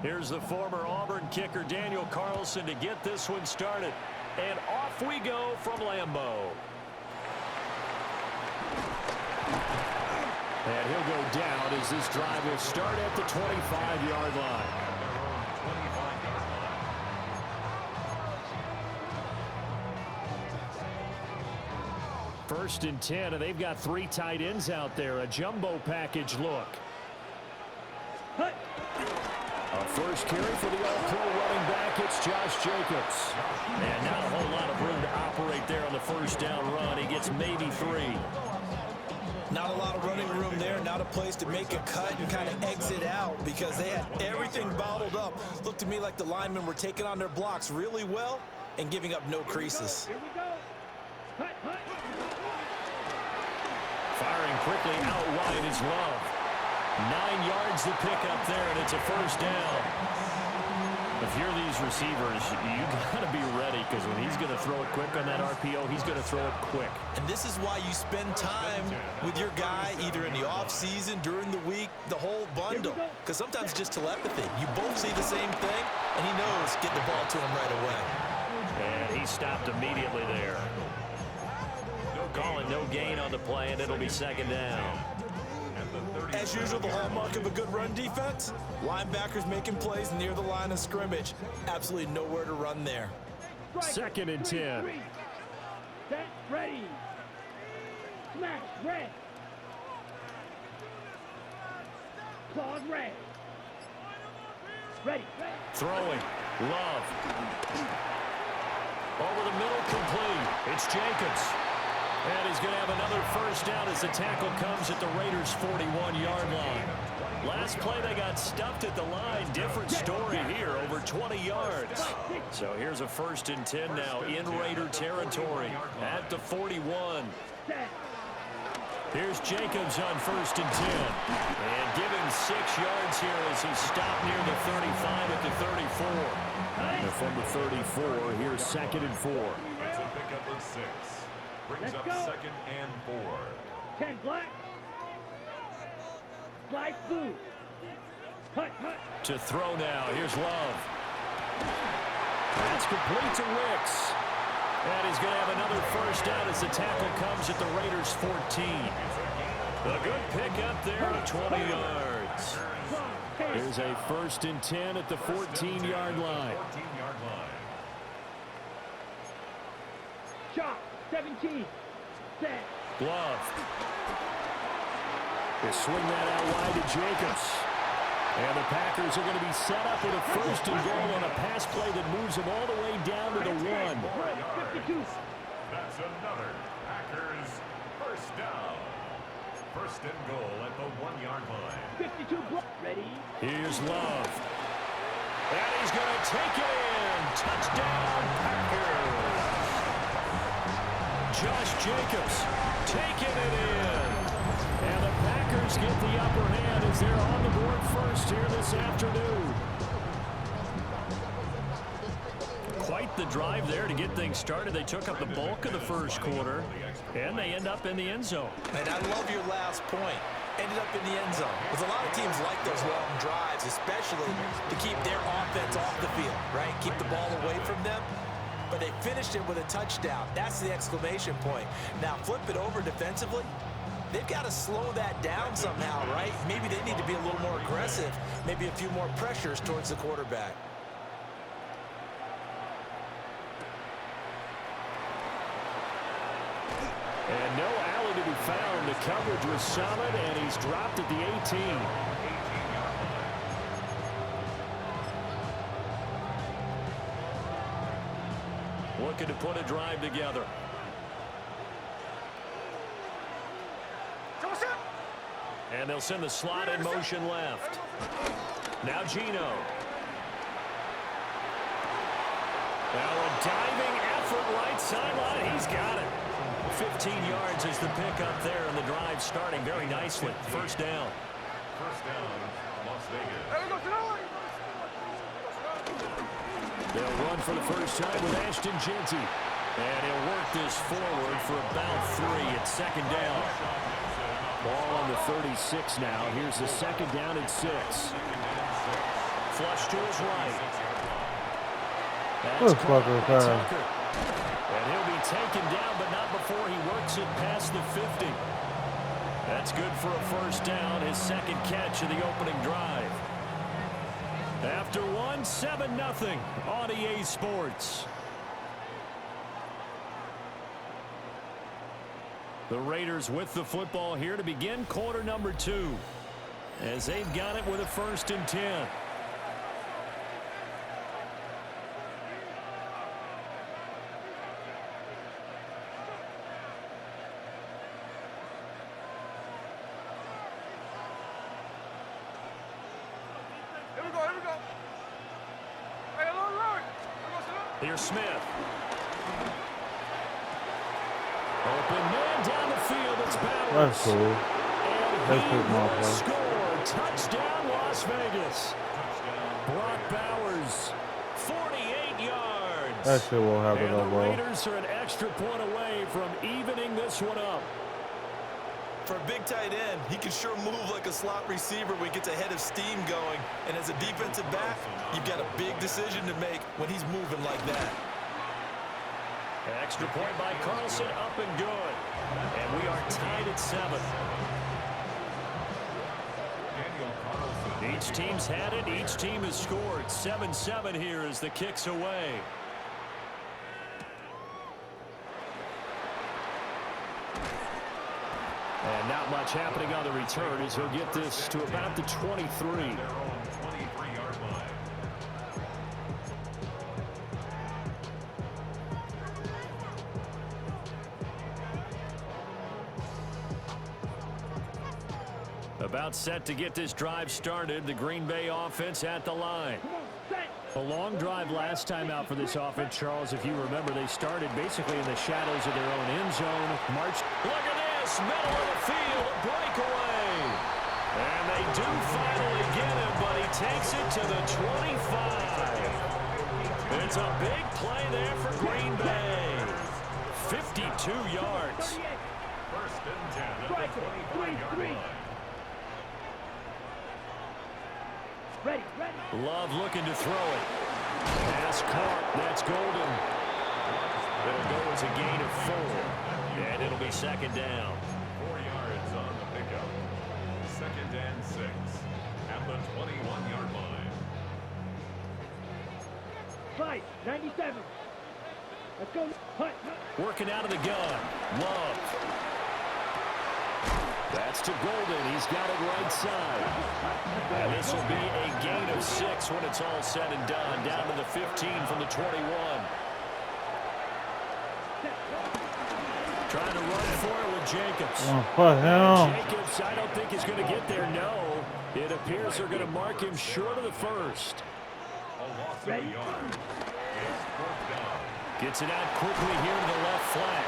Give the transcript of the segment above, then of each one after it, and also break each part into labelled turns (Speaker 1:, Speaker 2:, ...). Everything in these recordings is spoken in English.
Speaker 1: Here's the former Auburn kicker Daniel Carlson to get this one started. And off we go from Lambeau. And he'll go down as this drive will start at the 25-yard line. First and 10, and they've got 3 tight ends out there. A jumbo package look. A first carry for the All-Pro running back. It's Josh Jacobs. And not a whole lot of room to operate there on the first down run. He gets maybe 3.
Speaker 2: Not a lot of running room there. Not a place to make a cut and kind of exit out because they had everything bottled up. Looked to me like the linemen were taking on their blocks really well and giving up no creases.
Speaker 1: Firing quickly out wide is Love. 9 yards to pick up there, and it's a first down. If you're these receivers, you got to be ready because when he's going to throw it quick on that RPO, he's going to throw it quick.
Speaker 2: And this is why you spend time with your guy either in the offseason, during the week, the whole bundle. Because sometimes it's just telepathy. You both see the same thing, and he knows get the ball to him right away.
Speaker 1: And he stopped immediately there. Calling no gain on the play, and it'll be second down.
Speaker 2: As usual, the hallmark of a good run defense, linebackers making plays near the line of scrimmage. Absolutely nowhere to run there.
Speaker 1: Second and 10.
Speaker 3: Set, ready. Smash, red. Claws, red. Ready.
Speaker 1: Throwing. Love. Over the middle, complete. It's Jacobs. And he's going to have another first down as the tackle comes at the Raiders' 41-yard line. Last play, they got stuffed at the line. Different story here, over 20 yards. So here's a first and 10 now in Raider territory at the 41. Here's Jacobs on first and 10. And give him 6 yards here as he stopped near the 35 at the 34. And from the 34, here's second and 4.
Speaker 4: It's a pickup of 6. Brings up second and 4.
Speaker 3: 10 black. Black blue. Hut.
Speaker 1: To throw now. Here's Love. That's complete to Wicks. And he's going to have another first down as the tackle comes at the Raiders' 14. A good pick up there at 20 yards. Here's a first and 10 at the 14-yard line.
Speaker 3: Shot. 17. Set.
Speaker 1: Love. They swing that out wide to Jacobs. And the Packers are going to be set up with a first and goal on a pass play that moves them all the way down to the 1.
Speaker 4: That's another Packers first down. First and goal at the 1-yard line.
Speaker 3: 52 block. Ready.
Speaker 1: Here's Love. And he's going to take it in. Touchdown, Packers. Josh Jacobs taking it in. And the Packers get the upper hand as they're on the board first here this afternoon. Quite the drive there to get things started. They took up the bulk of the first quarter, and they end up in the end zone.
Speaker 2: And I love your last point. Ended up in the end zone. Because a lot of teams like those long drives, especially to keep their offense off the field, right? Keep the ball away from them. But they finished it with a touchdown. That's the exclamation point. Now flip it over defensively. They've got to slow that down somehow, right? Maybe they need to be a little more aggressive. Maybe a few more pressures towards the quarterback.
Speaker 1: And no alley to be found. The coverage was solid, and he's dropped at the 18. Looking to put a drive together. And they'll send the slot in motion left. Now Gino. Now a diving effort right sideline. He's got it. 15 yards is the pickup there, and the drive starting very nicely. First down.
Speaker 4: First down, Las Vegas.
Speaker 1: They'll run for the first time with Ashton Jeanty. And he'll work this forward for about 3 at second down. Ball on the 36 now. Here's the second down and 6. flush to his right.
Speaker 5: This
Speaker 1: That's caught
Speaker 5: fucker
Speaker 1: by
Speaker 5: fast.
Speaker 1: Tucker. And he'll be taken down, but not before he works it past the 50. That's good for a first down, his second catch of the opening drive. After one, 7-0 on EA Sports. The Raiders with the football here to begin quarter number 2, as they've got it with a 1st and 10. Here's Smith. Open man down the field. It's Bowers.
Speaker 5: That's cool.
Speaker 1: And
Speaker 5: That's
Speaker 1: he
Speaker 5: good, my
Speaker 1: will
Speaker 5: boy.
Speaker 1: score. Touchdown, Las Vegas. Brock Bowers, 48 yards.
Speaker 5: That shit won't happen
Speaker 1: And
Speaker 5: though,
Speaker 1: the
Speaker 5: bro.
Speaker 1: Raiders are an extra point away from evening this one up.
Speaker 2: For a big tight end, he can sure move like a slot receiver when he gets a head of steam going. And as a defensive back, you've got a big decision to make when he's moving like that.
Speaker 1: Extra point by Carlson, up and good. And we are tied at 7.
Speaker 4: Daniel Carlson.
Speaker 1: Each team's had it. Each team has scored. 7-7 here as the kick's away. And not much happening on the return as he'll get this to about the 23.
Speaker 4: Their own 23-yard line.
Speaker 1: About set to get this drive started. The Green Bay offense at the line. A long drive last time out for this offense, Charles. If you remember, they started basically in the shadows of their own end zone. March. Look at this. Middle of the field. A breakaway. And they do finally get him, but he takes it to the 25. It's a big play there for Green Bay. 52 yards.
Speaker 4: 1st and 10 at the 25-yard line.
Speaker 3: Ready, ready.
Speaker 1: Love looking to throw it. Pass caught. That's Golden. It'll go as a gain of 4. And it'll be 2nd down.
Speaker 4: 4 yards on the pickup. 2nd and 6 at the 21-yard line.
Speaker 3: Fight, 97. Let's go. Hut.
Speaker 1: Working out of the gun. Love. That's to Golden. He's got it right side. And this will be a gain of 6 when it's all said and done. Down to the 15 from the 21. Trying to run for it with Jacobs.
Speaker 5: Oh, fuck him.
Speaker 1: Jacobs, I don't think he's going to get there. No. It appears they're going to mark him short of the 1st.
Speaker 4: A loss of a yard. It's 4th down.
Speaker 1: Gets it out quickly here to the left flank.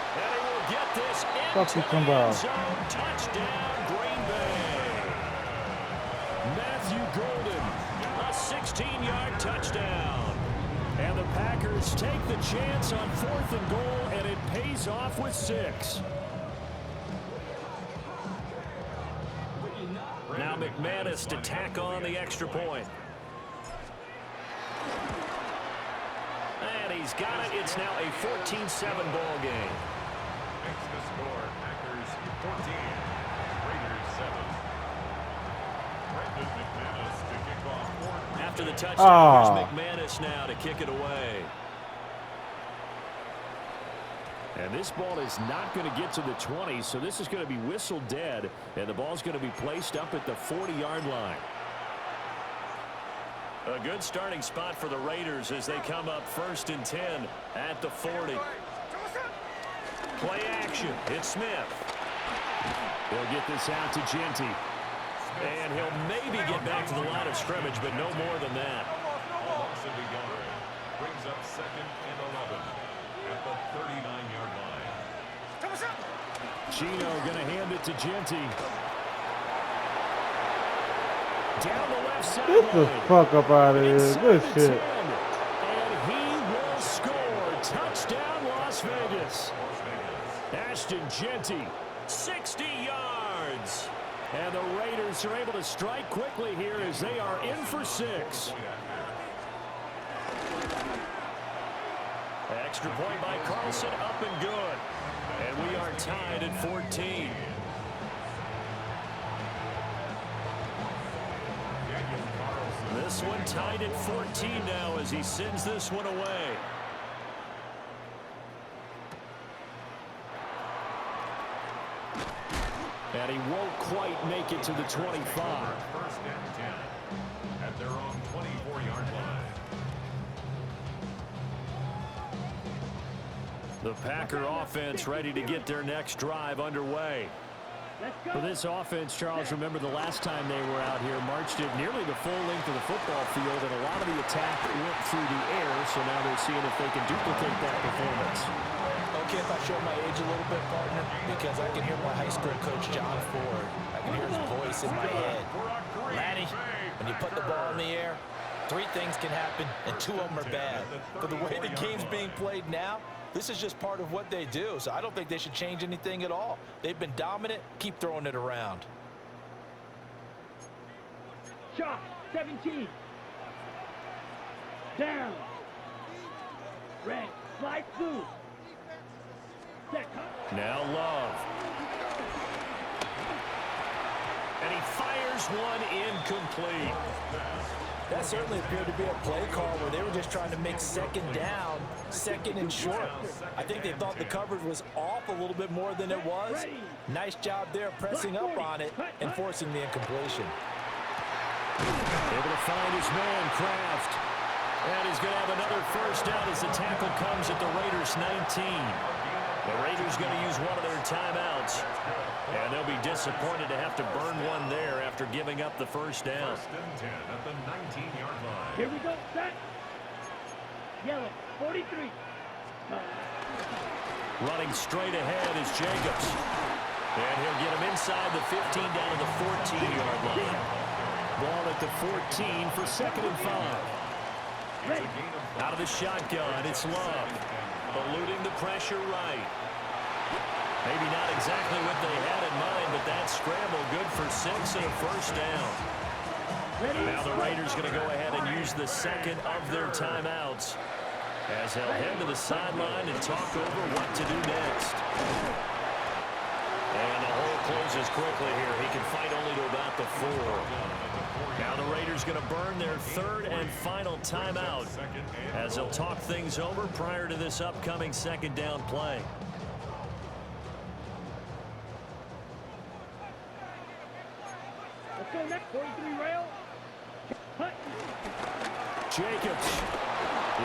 Speaker 1: And he will get this
Speaker 5: Fuck you,
Speaker 1: into the
Speaker 5: Kumbao.
Speaker 1: end zone. Touchdown, Green Bay. Matthew Golden, a 16-yard touchdown. And the Packers take the chance on 4th and goal, and it pays off with 6. Now McManus to tack on the extra point. And he's got it. It's now a 14-7 ball game.
Speaker 4: Makes the score Packers 14, Raiders 7. Brendan McManus to kick off for Green
Speaker 1: After the
Speaker 4: Bay.
Speaker 1: touchdown, here's McManus now to kick it away. And this ball is not going to get to the 20, so this is going to be whistled dead, and the ball's going to be placed up at the 40-yard line. A good starting spot for the Raiders as they come up 1st and 10 at the 40. Play action. It's Smith. He'll get this out to Genty. And he'll maybe get back to the line of scrimmage, but no more than that.
Speaker 4: A loss of a yard. Brings up 2nd and 11 at the 39-yard line.
Speaker 1: Gino going to hand it to Genty. Down the left side.
Speaker 5: Get the fuck up out of here. Good shit.
Speaker 1: And he will score. Touchdown, Las Vegas. Ashton Genty, 60 yards. And the Raiders are able to strike quickly here as they are in for 6. Extra point by Carlson, up and good. And we are tied at 14. This one tied at 14 now as he sends this one away. And he won't quite make it to the 25.
Speaker 4: First and 10 at their own 24-yard line.
Speaker 1: The Packer offense ready to get their next drive underway. For this offense, Charles, remember the last time they were out here, marched it nearly the full length of the football field, and a lot of the attack went through the air, so now they're seeing if they can duplicate that performance.
Speaker 2: Okay, if I show my age a little bit, partner, because I can hear my high school coach, John Ford. I can hear his voice in my head. Laddie, when you put the ball in the air, 3 things can happen, and 2 of them are bad. But the way the game's being played now, this is just part of what they do, so I don't think they should change anything at all. They've been dominant. Keep throwing it around.
Speaker 3: Shot, 17. Down. Red, slide through. Set, cut.
Speaker 1: Now Love. And he fires one incomplete.
Speaker 2: That certainly appeared to be a play call where they were just trying to make second down, second and short. I think they thought the coverage was off a little bit more than it was. Nice job there pressing up on it and forcing the incompletion.
Speaker 1: Able to find his man, Kraft. And he's going to have another first down as the tackle comes at the Raiders' 19. The Raiders going to use one of their timeouts. And they'll be disappointed to have to burn one there after giving up the first down.
Speaker 4: First and 10 at the 19-yard line.
Speaker 3: Here we go, set. Yellow, 43.
Speaker 1: Running straight ahead is Jacobs. And he'll get him inside the 15 down to the 14-yard line. Ball at the 14 for 2nd and 5.
Speaker 3: Ready.
Speaker 1: Out of the shotgun, it's Love. Eluding the pressure right. Maybe not exactly what they had in mind, but that scramble good for 6 and a first down. Now the Raiders going to go ahead and use the second of their timeouts as they'll head to the sideline and talk over what to do next. And the hole closes quickly here. He can fight only to about the 4. Now the Raiders going to burn their 3rd and final timeout as they'll talk things over prior to this upcoming second down play.
Speaker 3: Let's go next, 43 rail. Hut.
Speaker 1: Jacobs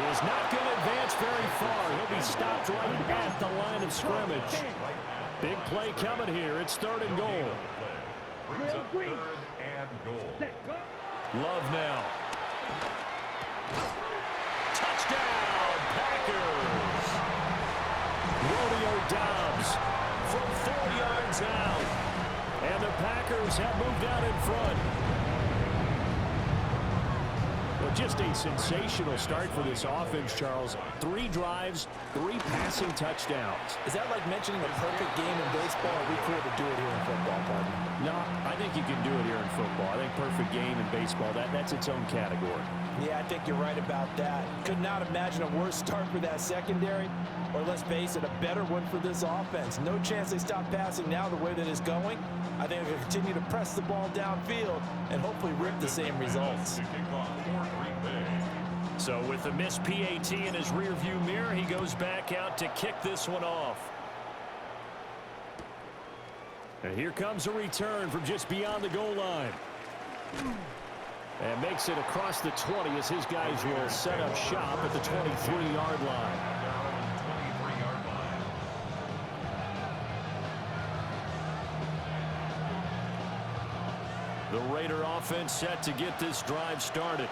Speaker 1: is not going to advance very far. He'll be stopped right at the line of scrimmage. Big play coming here. It's 3rd and goal.
Speaker 4: Brings up 3rd and goal.
Speaker 3: Set, go.
Speaker 1: Love now. Touchdown, Packers. Romeo Doubs from 4 yards out. And the Packers have moved out in front. Well, just a sensational start for this offense, Charles. 3 drives, 3 passing touchdowns.
Speaker 2: Is that like mentioning a perfect game in baseball? Or are we cool to do it here in football, partner?
Speaker 1: No, I think you can do it here in football. I think perfect game in baseball, that's its own category.
Speaker 2: Yeah, I think you're right about that. Could not imagine a worse start for that secondary, or let's face it, a better one for this offense. No chance they stop passing now the way that it's going. I think they'll continue to press the ball downfield and hopefully rip the same results.
Speaker 1: So with the missed PAT in his rearview mirror, he goes back out to kick this one off. And here comes a return from just beyond the goal line. And makes it across the 20 as his guys will set up shop at the 23-yard line. The Raider offense set to get this drive started.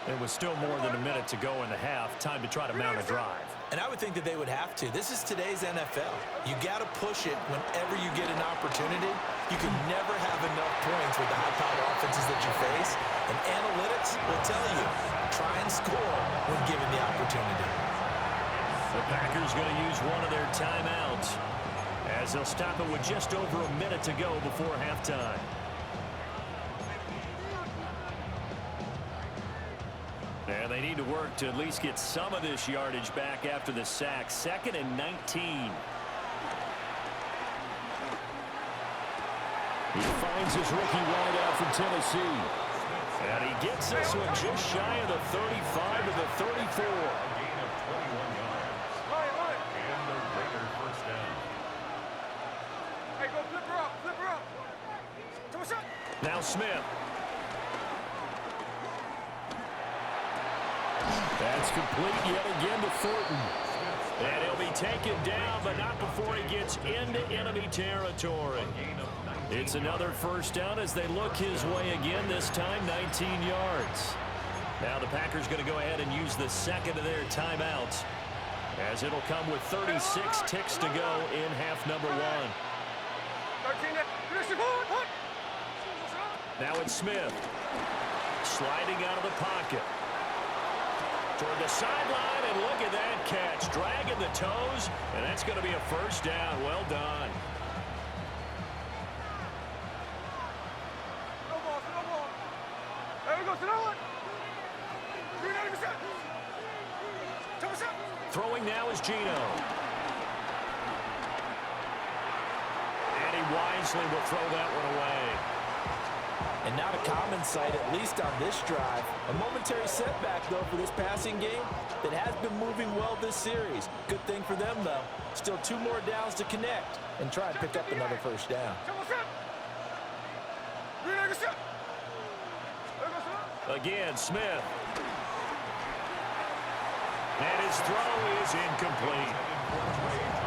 Speaker 1: It was still more than a minute to go in the half. Time to try to mount a drive.
Speaker 2: And I would think that they would have to. This is today's NFL. You got to push it whenever you get an opportunity. You can never have enough points with the high-powered offenses that you face. And analytics will tell you, try and score when given the opportunity.
Speaker 1: The Packers going to use one of their timeouts As they'll stop it with just over a minute to go before halftime. And they need to work to at least get some of this yardage back after the sack. 2nd and 19. He finds his rookie wideout from Tennessee. And he gets this one just shy of the 35 to the 34.
Speaker 4: A gain of 21 yards. And the Raider first down.
Speaker 3: Hey, go flip her up, flip her up.
Speaker 1: Now Smith. That's complete yet again to Thornton. And he'll be taken down, but not before he gets into enemy territory. It's another first down as they look his way again, this time 19 yards. Now the Packers going to go ahead and use the second of their timeouts, as it'll come with 36 ticks to go in half number 1. Now it's Smith, sliding out of the pocket toward the sideline, and look at that catch, dragging the toes, and that's going to be a first down. Well done. Throwing now is Geno. And he wisely will throw that one away.
Speaker 2: And not a common sight, at least on this drive. A momentary setback, though, for this passing game that has been moving well this series. Good thing for them, though. Still 2 more downs to connect and try and pick up another first down.
Speaker 1: Again, Smith. And his throw is incomplete.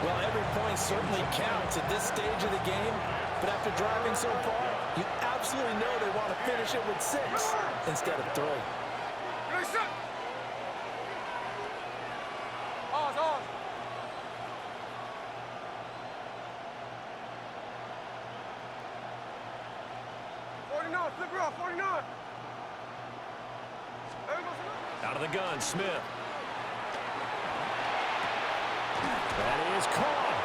Speaker 2: Well, every point certainly counts at this stage of the game, but after driving so far, you absolutely know they want to finish it with 6 instead of 3.
Speaker 1: Out of the gun, Smith. That is caught.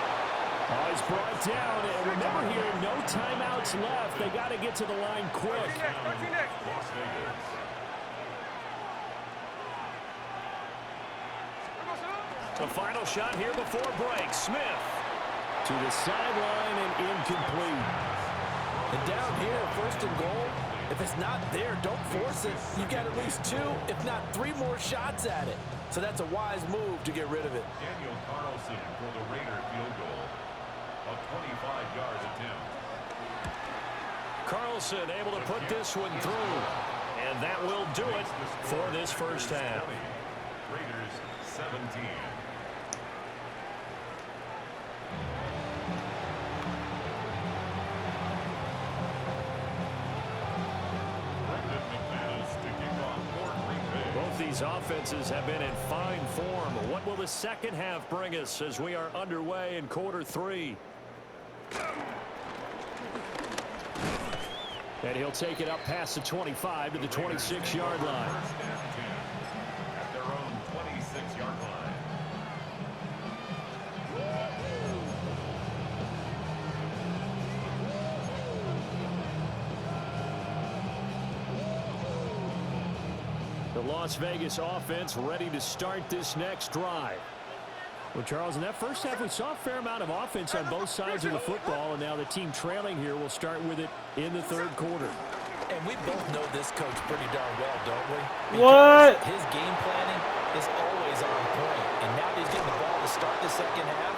Speaker 1: Oh, he's brought down. And remember here, no timeouts left. They got to get to the line quick.
Speaker 4: Las Vegas.
Speaker 1: The final shot here before break. Smith to the sideline and incomplete.
Speaker 2: And down here, 1st and goal, if it's not there, don't force it. You've got at least 2, if not 3 more shots at it. So that's a wise move to get rid of it.
Speaker 4: Daniel Carlson for the Raider field goal. A 25-yard attempt.
Speaker 1: Carlson able to put this one through. And that will do it for this first half.
Speaker 4: Raiders 17.
Speaker 1: Both these offenses have been in fine form. What will the second half bring us as we are underway in quarter 3? And he'll take it up past the 25 to the 26-yard line.
Speaker 4: First and 10 at their own 26-yard line.
Speaker 1: The Las Vegas offense ready to start this next drive. Well, Charles, in that first half, we saw a fair amount of offense on both sides of the football, and now the team trailing here will start with it in the 3rd quarter.
Speaker 2: And we both know this coach pretty darn well, don't we?
Speaker 5: What?
Speaker 2: His game planning is always on point. And now that he's getting the ball to start the second half,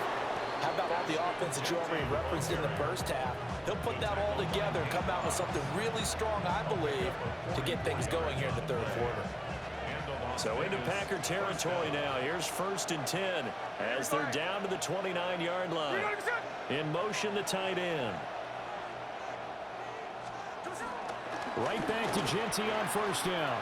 Speaker 2: how about all the offense that you already referenced in the first half? He'll put that all together and come out with something really strong, I believe, to get things going here in the 3rd quarter.
Speaker 1: So into Packer territory now. Here's 1st and 10 as they're down to the 29-yard line. In motion, the tight end. Right back to Genty on 1st down.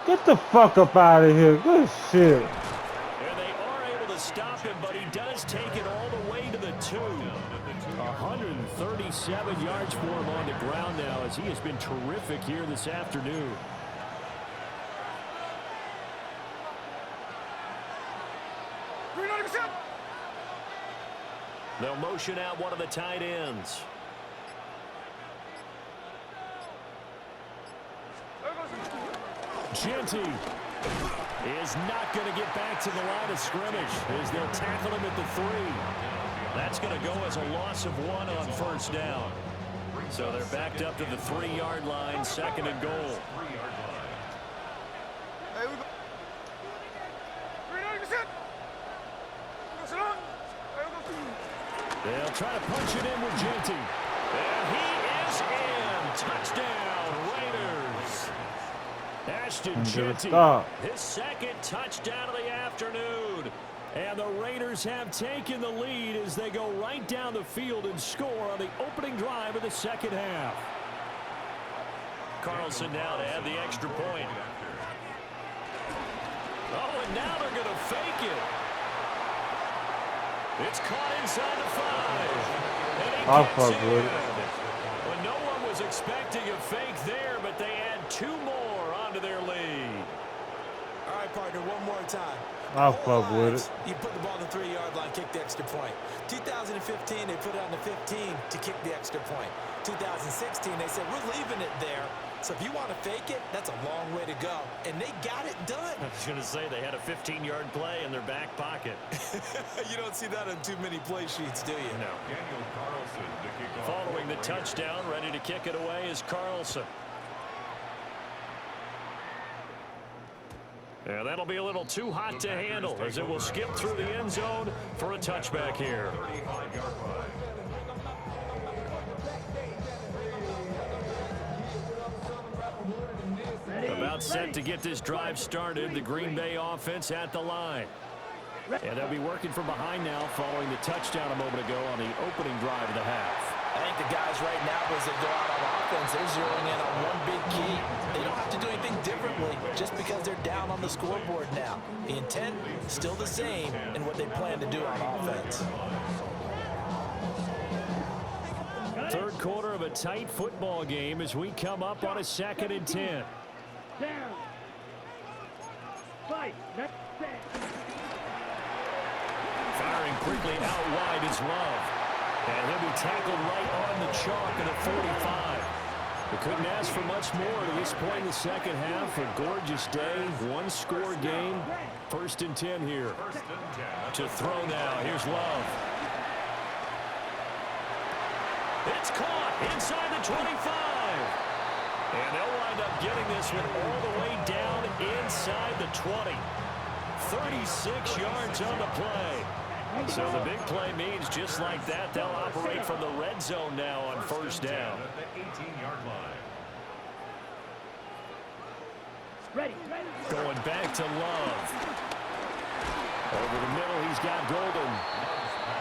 Speaker 5: Get the fuck up out of here. Good shit.
Speaker 1: And they are able to stop him, but he does take it all the way to the 2. 137 yards for him on the ground now, as he has been terrific here this afternoon. They'll motion out one of the tight ends. Jeanty is not going to get back to the line of scrimmage as they'll tackle him at the 3. That's going to go as a loss of 1 on first down. So they're backed up to the 3-yard line, 2nd and goal. They'll try to punch it in with Jeanty. And he is in. Touchdown, Raiders. Ashton Jeanty, his 2nd touchdown of the afternoon. And the Raiders have taken the lead as they go right down the field and score on the opening drive of the 2nd half. Carlson now to add the extra point. Oh, and now they're going to fake it. It's caught inside the 5.
Speaker 5: I'll fuck with it.
Speaker 1: Well, no one was expecting a fake there, but they add 2 more onto their lead.
Speaker 2: All right, partner, one more time.
Speaker 5: I'll fuck with it.
Speaker 2: You put the ball on the 3-yard line, kick the extra point. 2015, they put it on the 15 to kick the extra point. 2016, they said, we're leaving it there. So if you want to fake it, that's a long way to go. And they got it done.
Speaker 1: I was going to say they had a 15-yard play in their back pocket.
Speaker 2: You don't see that on too many play sheets, do you?
Speaker 1: No.
Speaker 4: Daniel Carlson to kick off.
Speaker 1: Following the touchdown, ready to kick it away is Carlson. Yeah, that'll be a little too hot to handle as it will skip through the end zone for a touchback here.
Speaker 4: 35-yard line.
Speaker 1: About set to get this drive started, the Green Bay offense at the line. And they'll be working from behind now following the touchdown a moment ago on the opening drive of the half.
Speaker 2: I think the guys right now, as they go out on offense, they're zeroing in on one big key. They don't have to do anything differently just because they're down on the scoreboard now. The intent is still the same in what they plan to do on offense.
Speaker 1: Third quarter of a tight football game as we come up on a 2nd and 10.
Speaker 3: Down. 5. Next set.
Speaker 1: Firing quickly out wide is Love. And he'll be tackled right on the chalk at a 45. They couldn't ask for much more to this point in the 2nd half. A gorgeous day, 1-score game. 1st and 10 here. To throw now, here's Love. It's caught inside the 25. And they'll wind up getting this one all the way down inside the 20. 36 yards on the play. So the big play means just like that, they'll operate from the red zone now on first down.
Speaker 4: At the 18-yard line.
Speaker 3: Ready.
Speaker 1: Going back to Love. Over the middle, he's got Golden.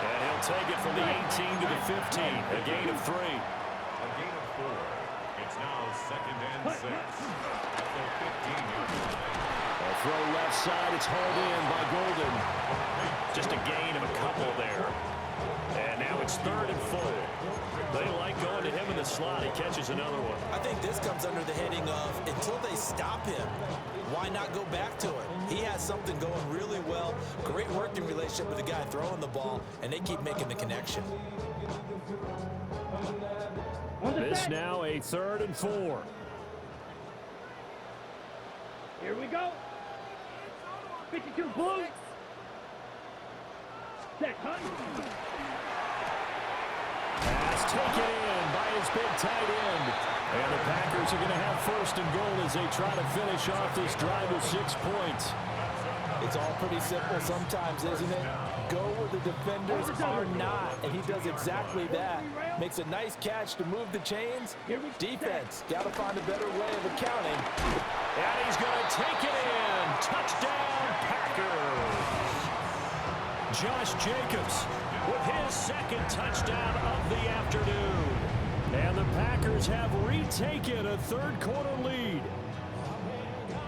Speaker 1: And he'll take it from the 18 to the 15. A gain of 3.
Speaker 4: A gain of 4. It's now 2nd and 6. At the 15-yard line.
Speaker 1: A throw left side. It's hauled in by Golden. Just a gain of a couple there. And now it's 3rd and 4. They like going to him in the slot. He catches another one.
Speaker 2: I think this comes under the heading of until they stop him, why not go back to it? He has something going really well. Great working relationship with the guy throwing the ball, and they keep making the connection.
Speaker 1: This now a 3rd and 4.
Speaker 3: Here we go. 52 blue. Set,
Speaker 1: Pass taken in by his big tight end. And the Packers are going to have 1st and goal as they try to finish off this drive with 6 points.
Speaker 2: It's all pretty simple sometimes, isn't it? Go where the defenders are not, and he does exactly that. Makes a nice catch to move the chains. Defense, got to find a better way of accounting.
Speaker 1: And he's going to take it in. Touchdown, Packers. Josh Jacobs with his 2nd touchdown of the afternoon. And the Packers have retaken a 3rd quarter lead.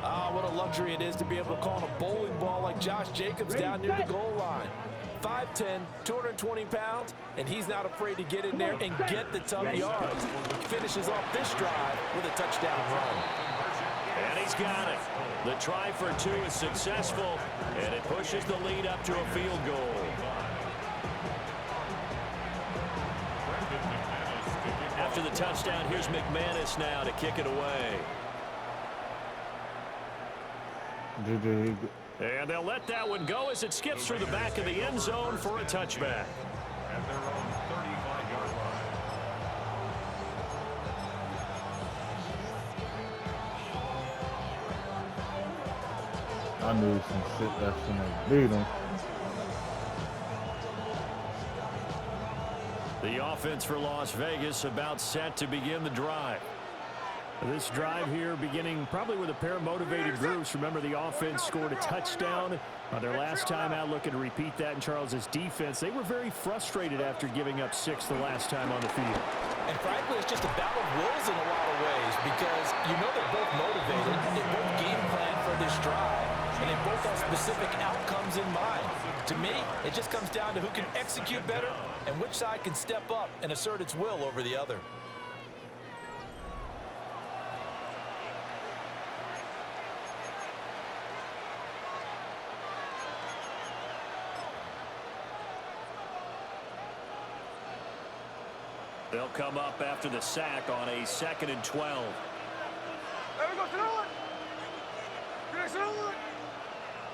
Speaker 2: Ah, what a luxury it is to be able to call on a bowling ball like Josh Jacobs down near the goal line. 5'10", 220 pounds, and he's not afraid to get in there and get the tough yards. Finishes off this drive with a touchdown run.
Speaker 1: And he's got it. The try for 2 is successful, and it pushes the lead up to a field goal. after the touchdown. Here's McManus now to kick it away. And they'll let that one go as it skips through the back of the end zone for a touchback.
Speaker 4: At their own 35-yard line.
Speaker 5: I knew some shit that's gonna beat him.
Speaker 1: The offense for Las Vegas about set to begin the drive. This drive here beginning probably with a pair of motivated groups. Remember, the offense scored a touchdown on their last time out, looking to repeat that in Charles's defense. They were very frustrated after giving up 6 the last time on the field.
Speaker 2: And frankly, it's just a battle of wills in a lot of ways because you know they're both motivated. They both game plan for this drive. And they both have specific outcomes in mind. To me, it just comes down to who can execute better and which side can step up and assert its will over the other.
Speaker 1: They'll come up after the sack on a 2nd and 12.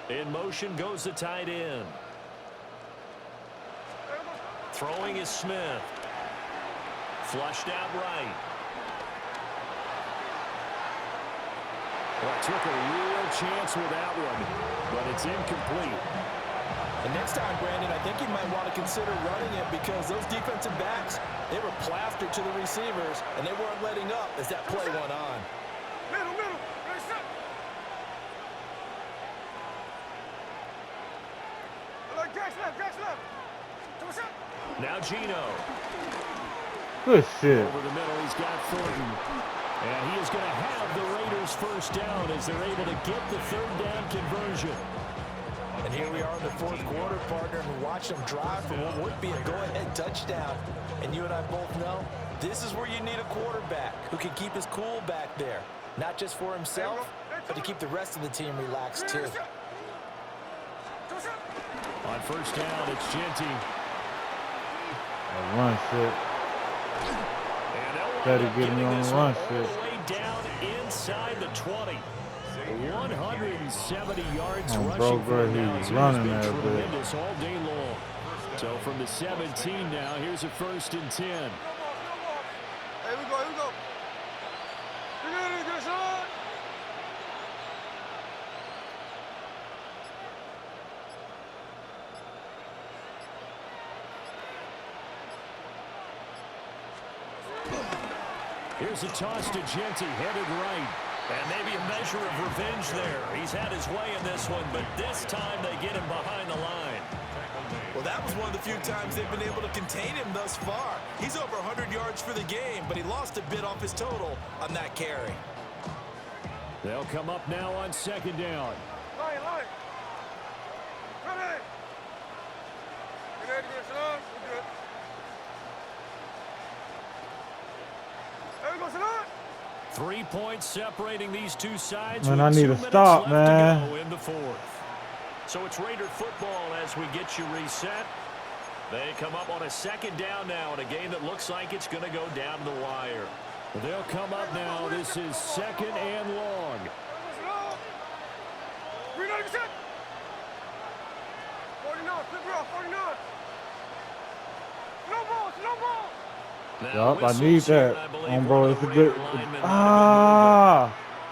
Speaker 1: In motion goes the tight end. Throwing is Smith. Flushed out right. Well, took a real chance with that one, but it's incomplete.
Speaker 2: And next time, Brandon, I think you might want to consider running it because those defensive backs, they were plastered to the receivers, and they weren't letting up as that play went on.
Speaker 3: Middle, middle. Ready, set. Like Jack's left.
Speaker 1: Now Geno.
Speaker 5: Good shit.
Speaker 1: Over the middle, he's got Thornton. And he is going to have the Raiders first down as they're able to get the 3rd down conversion.
Speaker 2: And here we are in the 4th quarter, partner, and watch them drive for what would be a go-ahead touchdown. And you and I both know this is where you need a quarterback who can keep his cool back there. Not just for himself, but to keep the rest of the team relaxed, too.
Speaker 1: On first down, it's Genty.
Speaker 5: Run shit. Better get me on the run shit.
Speaker 1: All the way down inside the 20. 170 yards rushing for him now. He's been tremendous all day long. So from the 17 now, here's a 1st and 10.
Speaker 3: Here we go. Get a shot.
Speaker 1: Here's a toss to Genty, headed right. And maybe a measure of revenge there. He's had his way in this one, but this time they get him behind the line.
Speaker 2: Well, that was one of the few times they've been able to contain him thus far. He's over 100 yards for the game, but he lost a bit off his total on that carry.
Speaker 1: They'll come up now on 2nd down.
Speaker 3: Line. Ready. Get ready to get a shot. We're good. There we go, shot.
Speaker 1: 3 points separating these two sides.
Speaker 5: Man, I need to stop, man.
Speaker 1: To go in the 4th. So it's Raider football as we get you reset. They come up on a 2nd down now in a game that looks like it's going to go down the wire. They'll come up now. This is 2nd and long.
Speaker 3: 49. Flip roll, 49. No ball.
Speaker 5: Yup, I need that. Bro, it's a good.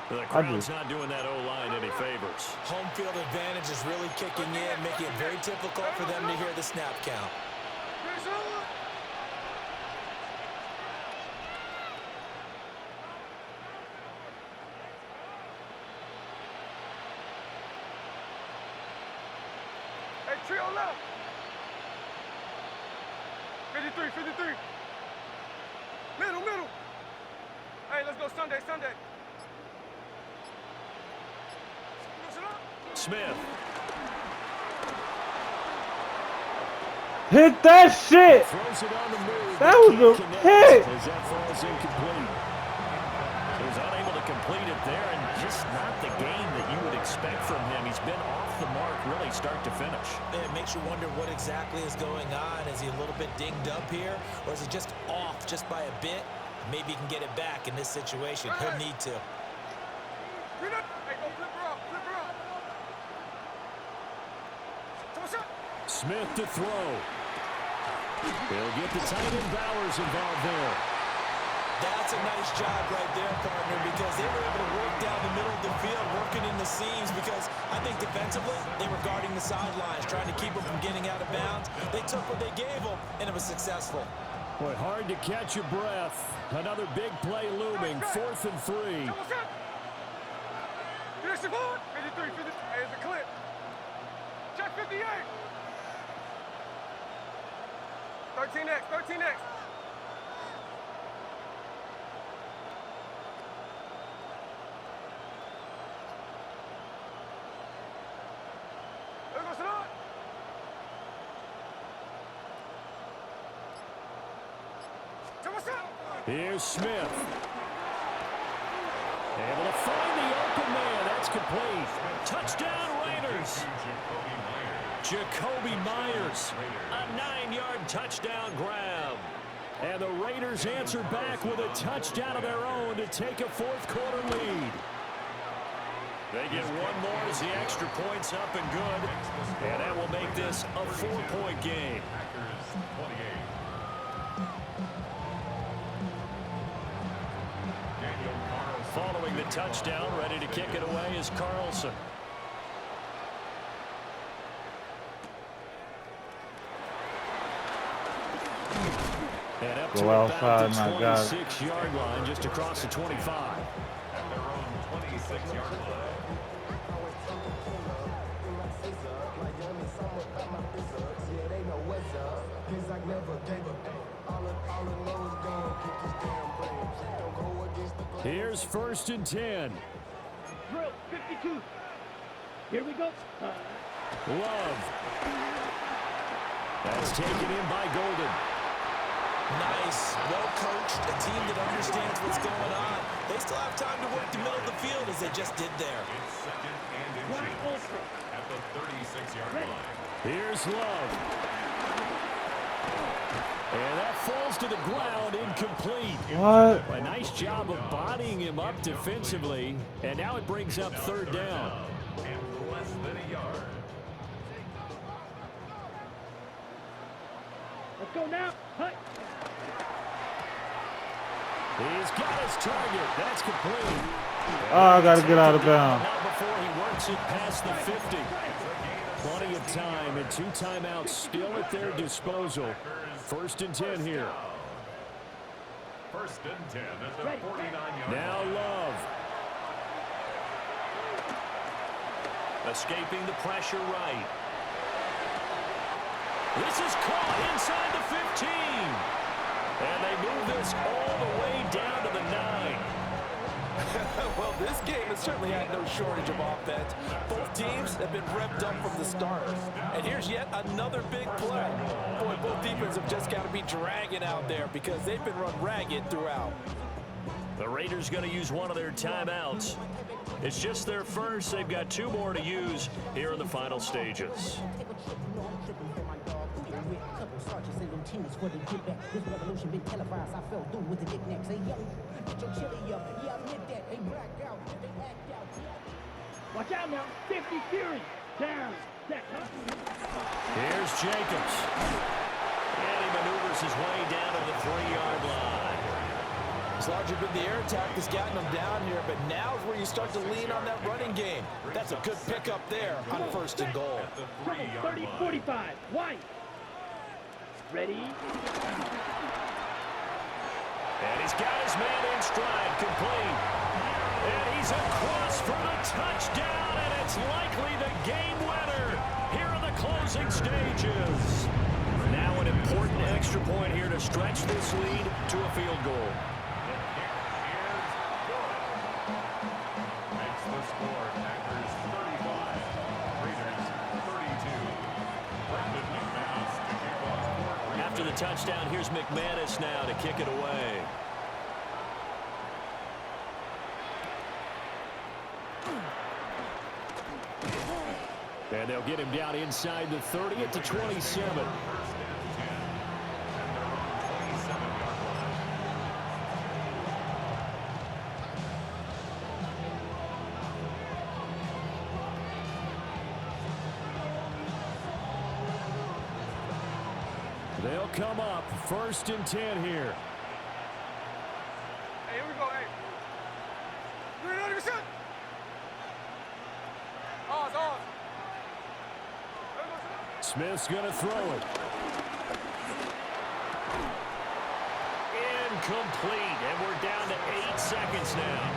Speaker 1: The crowd's not doing that O-line any favors.
Speaker 2: Home field advantage is really kicking in, making it very difficult for them to hear the snap count.
Speaker 3: Hey, trio left. 53. Middle. Hey, let's go Sunday.
Speaker 1: Smith.
Speaker 5: Hit that shit.
Speaker 1: Throws it on the move.
Speaker 5: That was a hit.
Speaker 1: As that falls incomplete. He was unable to complete it there, and just not the game that you would expect from him. He's been off the mark really start to finish.
Speaker 2: It makes you wonder what exactly is going on. Is he a little bit dinged up here, or is he just off just by a bit? Maybe he can get it back in this situation. He'll need to.
Speaker 1: Smith to throw. They'll get the tight end Bowers involved there.
Speaker 2: That's a nice job right there, partner, because they were able to work down the middle of the field, working in the seams, because I think defensively they were guarding the sidelines, trying to keep them from getting out of bounds. They took what they gave them, and it was successful.
Speaker 1: Boy, hard to catch your breath. Another big play looming, 4th and 3.
Speaker 6: Here's the 53, 50. Here's the clip. Check 58. 13X, 13X.
Speaker 1: Here's Smith. Able to find the open man. That's complete. Touchdown, Raiders. Jakobi Meyers. A 9-yard touchdown grab. And the Raiders answer back with a touchdown of their own to take a 4th quarter lead. They get one more as the extra point's up and good. And that will make this a 4-point game. Following the touchdown, ready to kick it away is Carlson. And up to about the 26-yard line, just across the 25.
Speaker 4: At their own 26-yard line.
Speaker 1: Here's 1st and 10.
Speaker 3: Drill, 52. Here we go.
Speaker 1: Love. That's taken in by Golden.
Speaker 2: Nice, well coached, a team that understands what's going on. They still have time to work the middle of the field as they just did there.
Speaker 4: It's 2nd and inches at the 36-yard line.
Speaker 1: Here's Love. And that falls to the ground, incomplete.
Speaker 5: What?
Speaker 1: A nice job of bodying him up defensively, and now it brings up 3rd down.
Speaker 4: And less than a yard.
Speaker 3: Let's go now. Hut.
Speaker 1: He's got his target. That's complete.
Speaker 5: Oh, I got to get out of bounds.
Speaker 1: Not before he works it past the 50. Plenty of time and 2 timeouts still at their disposal. 1st and 10 here.
Speaker 4: 1st and 10 at the 49-yard line.
Speaker 1: Now Love. Escaping the pressure right. This is caught inside the 15. And they move this all the way down to the 9.
Speaker 2: Well, this game has certainly had no shortage of offense. Both teams have been revved up from the start. And here's yet another big play. Boy, both defenses have just got to be dragging out there because they've been run ragged throughout.
Speaker 1: The Raiders going to use one of their timeouts. It's just their first. They've got 2 more to use here in the final stages.
Speaker 3: Watch out now. 50 Fury. Down.
Speaker 1: Here's Jacobs. And he maneuvers his way down to the 3-yard line.
Speaker 2: It's largely been the air attack that's gotten them down here, but now is where you start to lean on that running game. That's a good pickup there on 1st and goal.
Speaker 3: 30-45. White. Ready.
Speaker 1: And he's got his man in stride, complete. And he's across for the touchdown, and it's likely the game winner here in the closing stages. Now an important extra point here to stretch this lead to a field goal.
Speaker 4: Makes the score Packers 35, Raiders 32. Brandon McManus to kick off.
Speaker 1: After the touchdown, here's McManus now to kick it away. And they'll get him down inside the 30 at the 27. They'll come up 1st and 10 here.
Speaker 6: Hey, here we go, hey. You're not even set. Ours.
Speaker 1: Smith's going to throw it. Incomplete, and we're down to 8 seconds now.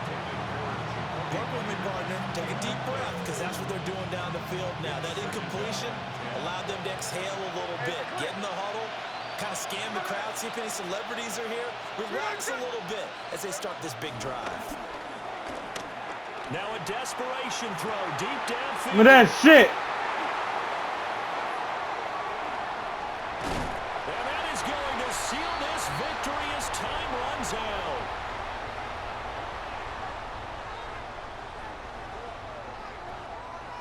Speaker 2: Work with me, partner. Take a deep breath, because that's what they're doing down the field now. That incompletion allowed them to exhale a little bit. Get in the huddle, kind of scan the crowd, see if any celebrities are here. Relax a little bit as they start this big drive.
Speaker 1: Now a desperation throw deep downfield.
Speaker 5: Look at that shit.
Speaker 1: And that is going to seal this victory as time runs out.